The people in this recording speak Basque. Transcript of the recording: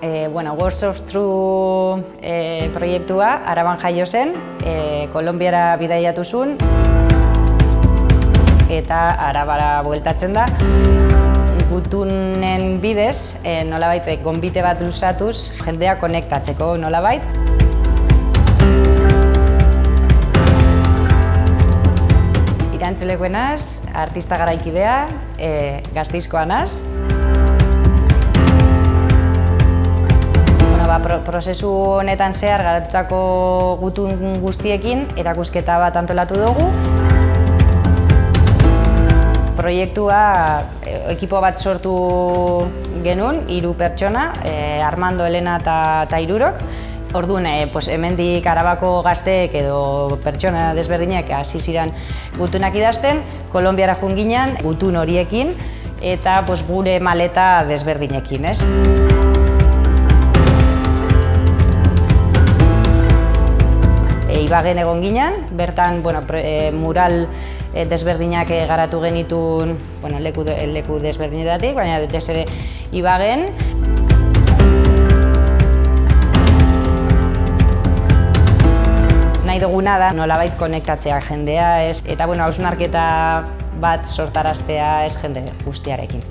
World Surf Through proiektua Araban jaio zen, Kolonbiara bidaiatu zuen eta Arabara bueltatzen da. Gutunen bidez, nolabait gonbite bat luzatuz, jendea konektatzeko nolabait. Irantzulekoa naz, artista garaikidea, Gasteizkoa naz. Prozesu honetan zehar garatutako gutun guztiekin erakusketa bat antolatu dugu. Proiektua ekipo bat sortu genuen, 3 pertsona, Armando, Elena eta Irurok. Orduan, hemendik Arabako gazteek edo pertsona desberdinak hasi ziren gutunak idazten, Kolonbiara joan ginen gutun horiekin eta gure maleta desberdinekin. Ibagen egon ginen, bertan mural desberdinak garatu genituen leku desberdinetatik, baina detez ere Ibagen. Nahi duguna da nolabait konektatzea jendea eta hausnarketa bat sortaraztea jende guztiarekin.